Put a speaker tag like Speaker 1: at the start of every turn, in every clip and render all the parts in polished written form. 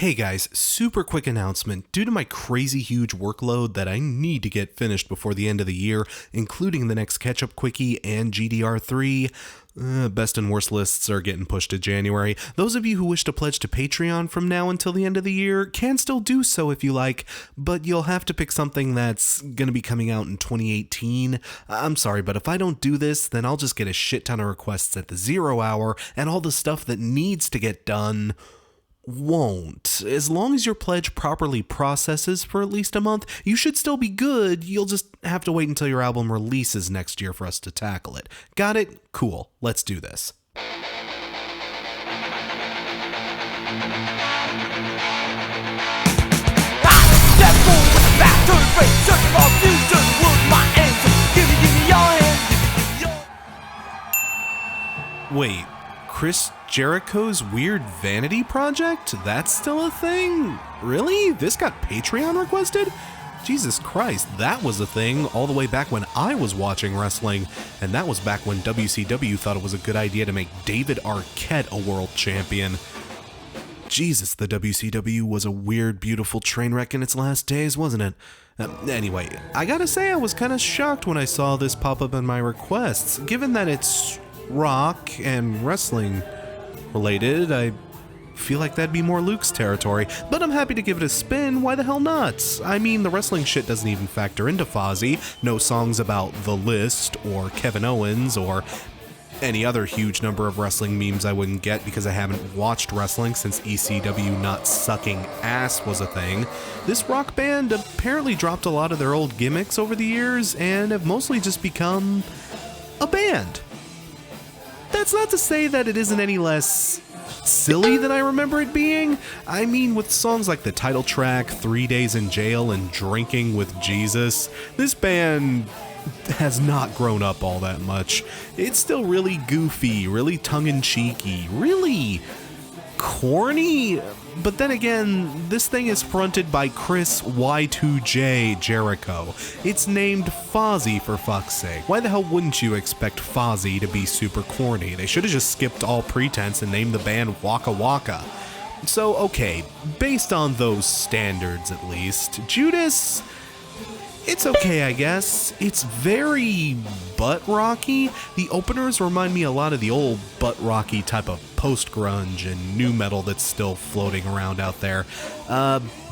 Speaker 1: Hey guys, super quick announcement. Due to my crazy huge workload that I need to get finished before the end of the year, including the next catch-up quickie and GDR3, best and worst lists are getting pushed to January. Those of you who wish to pledge to Patreon from now until the end of the year can still do so if you like, but you'll have to pick something that's gonna be coming out in 2018. I'm sorry, but if I don't do this, then I'll just get a shit ton of requests at the 0 hour, and all the stuff that needs to get done won't. As long as your pledge properly processes for at least a month, you should still be good. You'll just have to wait until your album releases next year for us to tackle it. Got it? Cool. Let's do this. Wait, Chris Jericho's weird vanity project? That's still a thing? Really? This got Patreon requested? Jesus Christ, that was a thing all the way back when I was watching wrestling, and that was back when WCW thought it was a good idea to make David Arquette a world champion. Jesus, the WCW was a weird, beautiful train wreck in its last days, wasn't it? Anyway, I gotta say I was kinda shocked when I saw this pop up in my requests. Given that it's rock and wrestling related, I feel like that'd be more Luke's territory, but I'm happy to give it a spin. Why the hell not? I mean, the wrestling shit doesn't even factor into Fozzy. No songs about The List or Kevin Owens or any other huge number of wrestling memes I wouldn't get because I haven't watched wrestling since ECW not sucking ass was a thing. This rock band apparently dropped a lot of their old gimmicks over the years and have mostly just become a band. That's not to say that it isn't any less silly than I remember it being. I mean, with songs like the title track, 3 Days in Jail, and Drinking with Jesus, this band has not grown up all that much. It's still really goofy, really tongue-in-cheeky, really corny, but then again, this thing is fronted by Chris Y2J Jericho. It's named Fozzy, for fuck's sake. Why the hell wouldn't you expect Fozzy to be super corny? They should have just skipped all pretense and named the band Waka Waka. So, okay, based on those standards at least, Judas, it's okay, I guess. It's very butt rocky. The openers remind me a lot of the old butt rocky type of post-grunge and nu metal that's still floating around out there.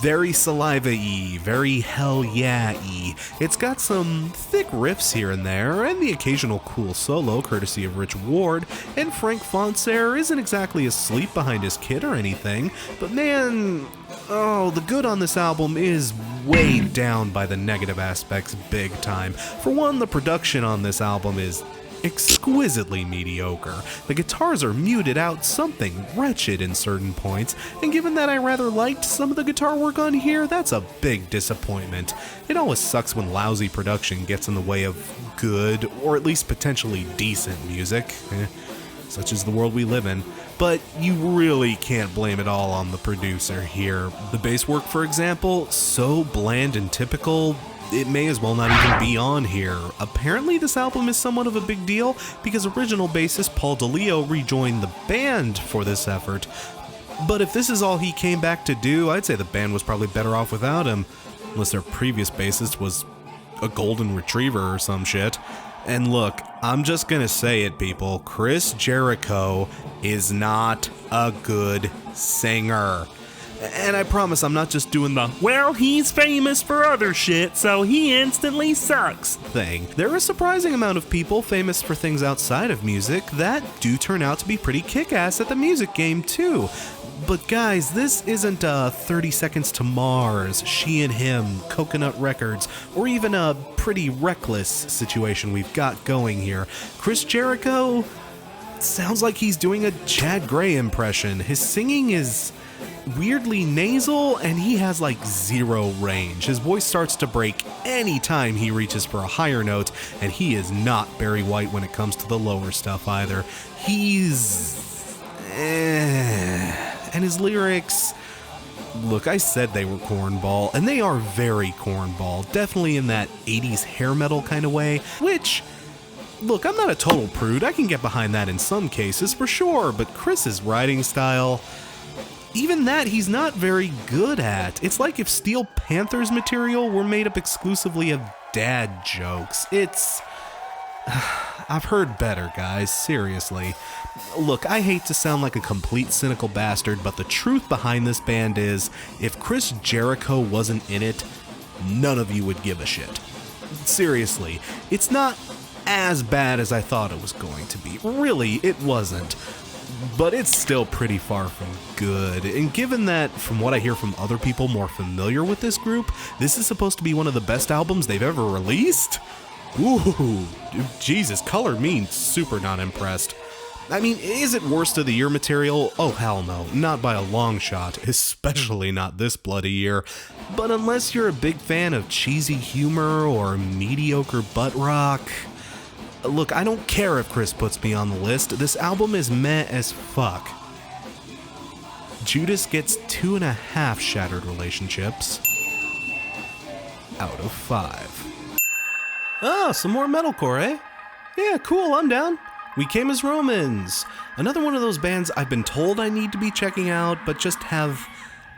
Speaker 1: Very Saliva-y, very Hell Yeah-y. It's got some thick riffs here and there, and the occasional cool solo courtesy of Rich Ward, and Frank Fonser isn't exactly asleep behind his kid or anything, but man, oh, the good on this album is weighed down by the negative aspects big time. For one, the production on this album is exquisitely mediocre. The guitars are muted out something wretched in certain points, and given that I rather liked some of the guitar work on here, that's a big disappointment. It always sucks when lousy production gets in the way of good, or at least potentially decent music. Such is the world we live in. But you really can't blame it all on the producer here. The bass work, for example, so bland and typical, it may as well not even be on here. Apparently this album is somewhat of a big deal because original bassist Paul DeLeo rejoined the band for this effort. But if this is all he came back to do, I'd say the band was probably better off without him, unless their previous bassist was a golden retriever or some shit. And look, I'm just gonna say it, people. Chris Jericho is not a good singer. And I promise I'm not just doing the, well, he's famous for other shit, so he instantly sucks thing. There are a surprising amount of people famous for things outside of music that do turn out to be pretty kick-ass at the music game, too. But guys, this isn't 30 Seconds to Mars, She and Him, Coconut Records, or even a Pretty Reckless situation we've got going here. Chris Jericho sounds like he's doing a Chad Gray impression. His singing is weirdly nasal, and he has like zero range. His voice starts to break anytime he reaches for a higher note, and he is not Barry White when it comes to the lower stuff either. He's and his lyrics, look, I said they were cornball, and they are very cornball, definitely in that 80s hair metal kind of way, which, look, I'm not a total prude, I can get behind that in some cases for sure, but Chris's writing style, even that he's not very good at. It's like if Steel Panther's material were made up exclusively of dad jokes. I've heard better, guys, seriously. Look, I hate to sound like a complete cynical bastard, but the truth behind this band is, if Chris Jericho wasn't in it, none of you would give a shit. Seriously, it's not as bad as I thought it was going to be. Really, it wasn't. But it's still pretty far from good. And given that, from what I hear from other people more familiar with this group, this is supposed to be one of the best albums they've ever released? Ooh, Jesus, color me super not impressed. I mean, is it worst of the year material? Oh hell no, not by a long shot, especially not this bloody year. But unless you're a big fan of cheesy humor or mediocre butt rock, look, I don't care if Chris puts me on the list, this album is meh as fuck. Judas gets 2.5 shattered relationships out of 5. Oh, some more metalcore, eh? Yeah, cool, I'm down. We Came as Romans. Another one of those bands I've been told I need to be checking out, but just have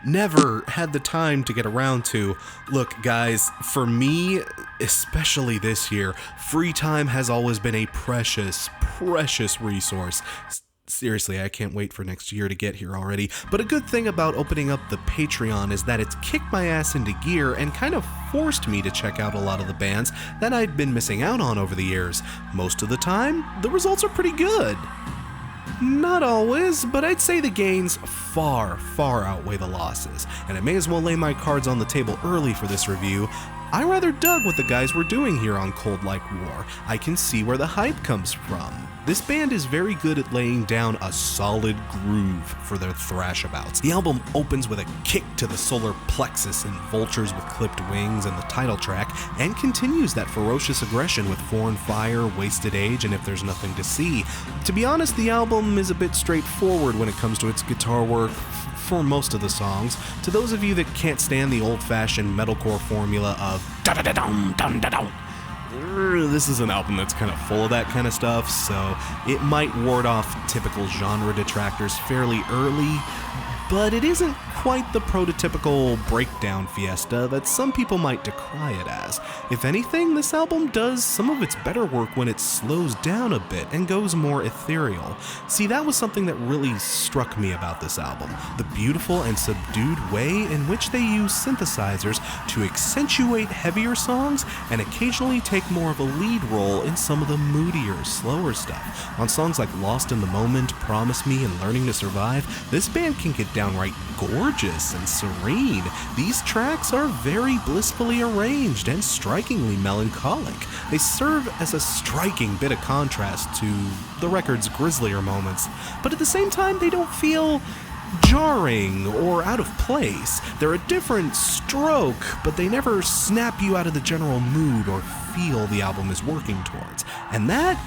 Speaker 1: never had the time to get around to. Look, guys, for me, especially this year, free time has always been a precious, precious resource. Seriously, I can't wait for next year to get here already. But a good thing about opening up the Patreon is that it's kicked my ass into gear and kind of forced me to check out a lot of the bands that I'd been missing out on over the years. Most of the time, the results are pretty good. Not always, but I'd say the gains far, far outweigh the losses, and I may as well lay my cards on the table early for this review. I rather dug what the guys were doing here on Cold Like War. I can see where the hype comes from. This band is very good at laying down a solid groove for their thrashabouts. The album opens with a kick to the solar plexus and vultures with clipped wings and the title track, and continues that ferocious aggression with Foreign Fire, Wasted Age, and If There's Nothing to See. To be honest, the album is a bit straightforward when it comes to its guitar work for most of the songs. To those of you that can't stand the old-fashioned metalcore formula of da-da-da-dum, dum-da-dum, this is an album that's kind of full of that kind of stuff, so it might ward off typical genre detractors fairly early, but it isn't quite the prototypical breakdown fiesta that some people might decry it as. If anything, this album does some of its better work when it slows down a bit and goes more ethereal. See, that was something that really struck me about this album, the beautiful and subdued way in which they use synthesizers to accentuate heavier songs and occasionally take more of a lead role in some of the moodier, slower stuff. On songs like Lost in the Moment, Promise Me, and Learning to Survive, this band can get downright gorgeous and serene. These tracks are very blissfully arranged and strikingly melancholic. They serve as a striking bit of contrast to the record's grislier moments, but at the same time they don't feel jarring or out of place. They're a different stroke, but they never snap you out of the general mood or feel the album is working towards. And that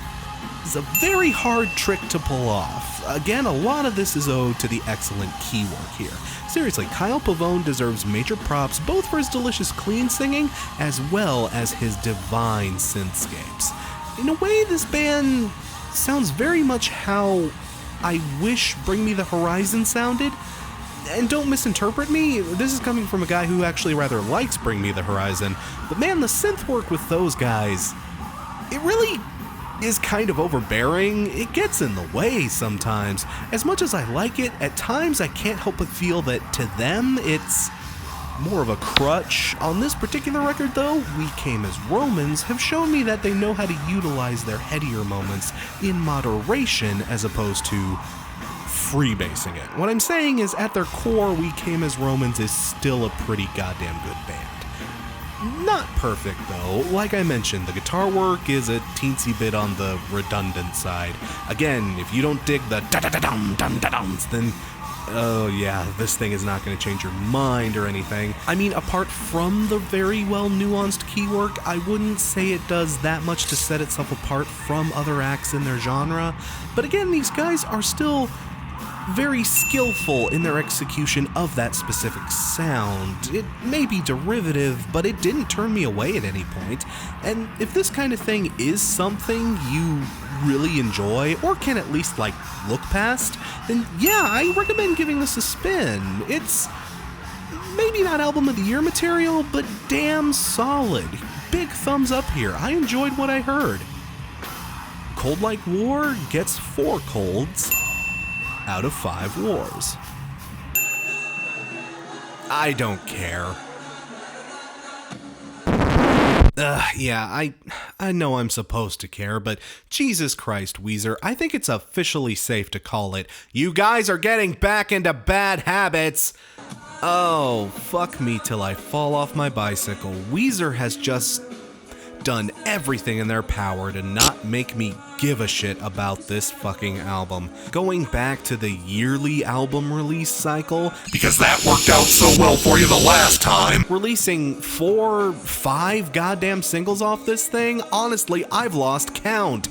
Speaker 1: is a very hard trick to pull off. Again, a lot of this is owed to the excellent key work here. Seriously, Kyle Pavone deserves major props both for his delicious clean singing as well as his divine synthscapes. In a way, this band sounds very much how I wish Bring Me the Horizon sounded. And don't misinterpret me, this is coming from a guy who actually rather likes Bring Me the Horizon, but man, the synth work with those guys, it really is kind of overbearing. It gets in the way sometimes. As much as I like it, at times I can't help but feel that to them it's more of a crutch. On this particular record though, We Came as Romans have shown me that they know how to utilize their headier moments in moderation as opposed to freebasing it. What I'm saying is, at their core, We Came as Romans is still a pretty goddamn good band. Not perfect though. Like I mentioned, the guitar work is a teensy bit on the redundant side. Again, if you don't dig the da-da-da-dum, dum-da-dums, then oh yeah, this thing is not going to change your mind or anything. I mean, apart from the very well nuanced key work, I wouldn't say it does that much to set itself apart from other acts in their genre. But again, these guys are still very skillful in their execution of that specific sound. It may be derivative, but it didn't turn me away at any point. And if this kind of thing is something you really enjoy, or can at least like look past, then yeah, I recommend giving this a spin. It's maybe not album of the year material, but damn solid. Big thumbs up here. I enjoyed what I heard. Cold Like War gets 4 colds out of 5 wars. I don't care. Yeah, I know I'm supposed to care, but Jesus Christ, Weezer, I think it's officially safe to call it. You guys are getting back into bad habits. Oh, fuck me till I fall off my bicycle. Weezer has just done everything in their power to not make me give a shit about this fucking album. Going back to the yearly album release cycle,
Speaker 2: because that worked out so well for you the last time.
Speaker 1: Releasing 4, 5 goddamn singles off this thing, honestly, I've lost count.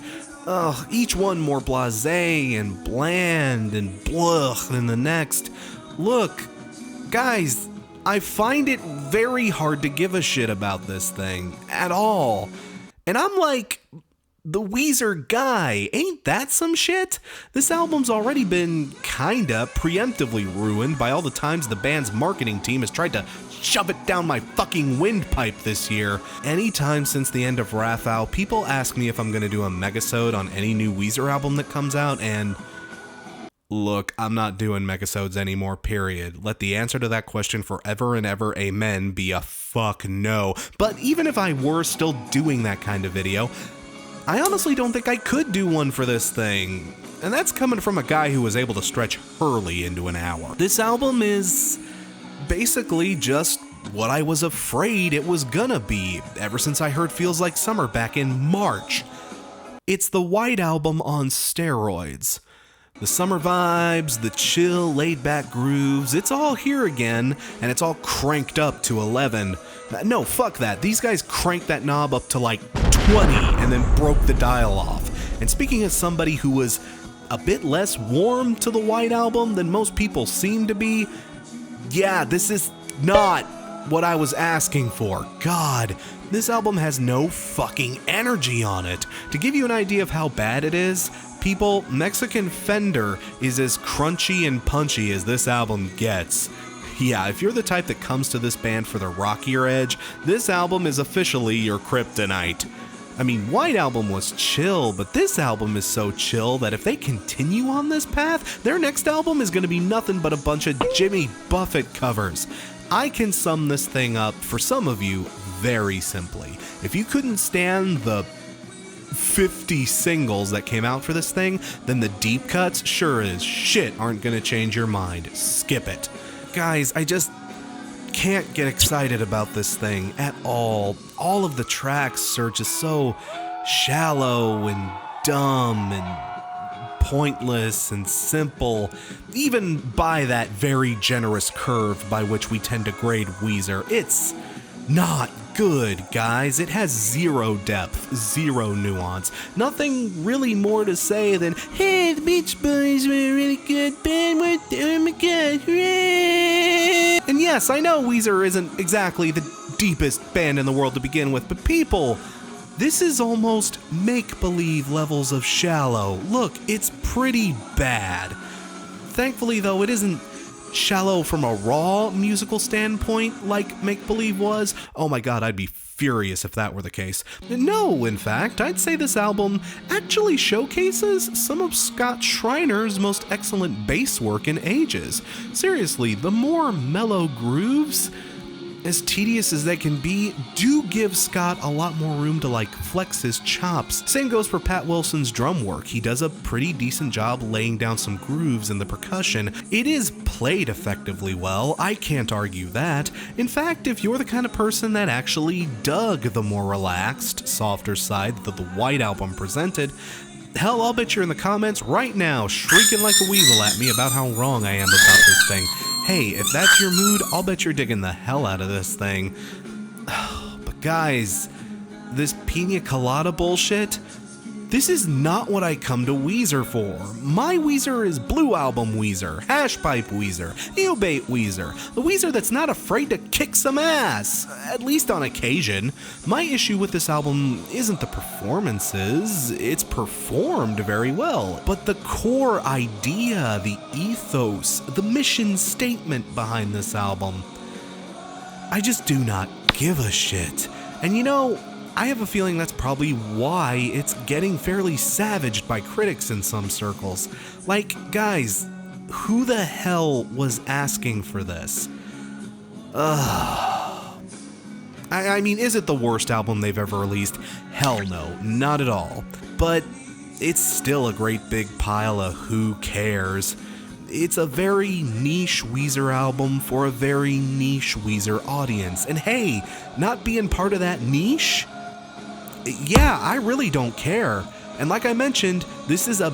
Speaker 1: Ugh, each one more blasé and bland and blech than the next. Look, guys, I find it very hard to give a shit about this thing at all. And I'm like the Weezer guy. Ain't that some shit? This album's already been kinda preemptively ruined by all the times the band's marketing team has tried to shove it down my fucking windpipe this year. Anytime since the end of Rathau, people ask me if I'm gonna do a megasode on any new Weezer album that comes out, and look, I'm not doing megasodes anymore, period. Let the answer to that question forever and ever, amen, be a fuck no. But even if I were still doing that kind of video, I honestly don't think I could do one for this thing. And that's coming from a guy who was able to stretch Hurley into an hour. This album is basically just what I was afraid it was gonna be ever since I heard Feels Like Summer back in March. It's the White Album on steroids. The summer vibes, the chill, laid-back grooves, it's all here again, and it's all cranked up to 11. No, fuck that. These guys cranked that knob up to like 20 and then broke the dial off. And speaking as somebody who was a bit less warm to the White Album than most people seem to be, yeah, this is not what I was asking for. God, this album has no fucking energy on it. To give you an idea of how bad it is, people, Mexican Fender is as crunchy and punchy as this album gets. Yeah, if you're the type that comes to this band for the rockier edge, this album is officially your kryptonite. I mean, White Album was chill, but this album is so chill that if they continue on this path, their next album is going to be nothing but a bunch of Jimmy Buffett covers. I can sum this thing up for some of you very simply. If you couldn't stand the 50 singles that came out for this thing, then the deep cuts sure as shit aren't gonna change your mind. Skip it. Guys, I just can't get excited about this thing at all. All of the tracks are just so shallow and dumb and pointless and simple, even by that very generous curve by which we tend to grade Weezer. It's not good, guys. It has zero depth, zero nuance. Nothing really more to say than, hey, the Beach Boys were a really good band, oh my god, hooray! And yes, I know Weezer isn't exactly the deepest band in the world to begin with, but people, this is almost make-believe levels of shallow. Look, it's pretty bad. Thankfully, though, it isn't shallow from a raw musical standpoint like Make Believe was. Oh my god, I'd be furious if that were the case. No, in fact, I'd say this album actually showcases some of Scott Schreiner's most excellent bass work in ages. Seriously, the more mellow grooves, as tedious as they can be, do give Scott a lot more room to like flex his chops. Same goes for Pat Wilson's drum work. He does a pretty decent job laying down some grooves in the percussion. It is played effectively well, I can't argue that. In fact, if you're the kind of person that actually dug the more relaxed, softer side that the White Album presented, hell, I'll bet you're in the comments right now shrieking like a weasel at me about how wrong I am about this thing. Hey, if that's your mood, I'll bet you're digging the hell out of this thing. But guys, this pina colada bullshit, This is not what I come to Weezer for. My Weezer is Blue Album Weezer, Hashpipe Weezer, Eobate Weezer, the Weezer that's not afraid to kick some ass, at least on occasion. My issue with this album isn't the performances, it's performed very well, but the core idea, the ethos, the mission statement behind this album. I just do not give a shit. And you know, I have a feeling that's probably why it's getting fairly savaged by critics in some circles. Like, guys, who the hell was asking for this? I mean, is it the worst album they've ever released? Hell no, not at all. But it's still a great big pile of who cares. It's a very niche Weezer album for a very niche Weezer audience. And hey, not being part of that niche? Yeah, I really don't care. And like I mentioned, this is a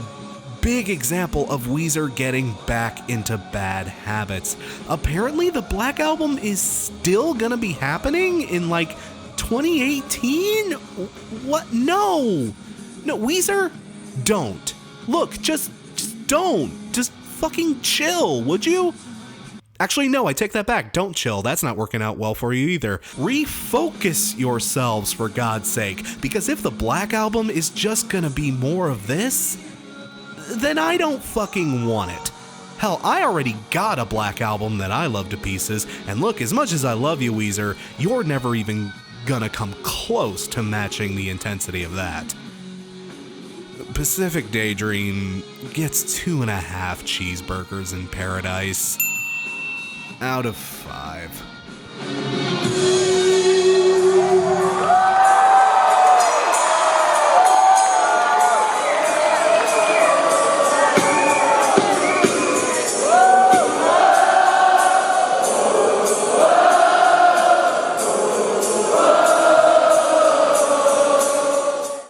Speaker 1: big example of Weezer getting back into bad habits. Apparently the Black Album is still gonna be happening in like 2018? What? No, Weezer, don't. Look, just don't. Just fucking chill, would you? Actually, no, I take that back. Don't chill. That's not working out well for you either. Refocus yourselves, for God's sake. Because if the Black Album is just gonna be more of this, then I don't fucking want it. Hell, I already got a Black Album that I love to pieces. And look, as much as I love you, Weezer, you're never even gonna come close to matching the intensity of that. Pacific Daydream gets 2.5 cheeseburgers in paradise. Out of 5.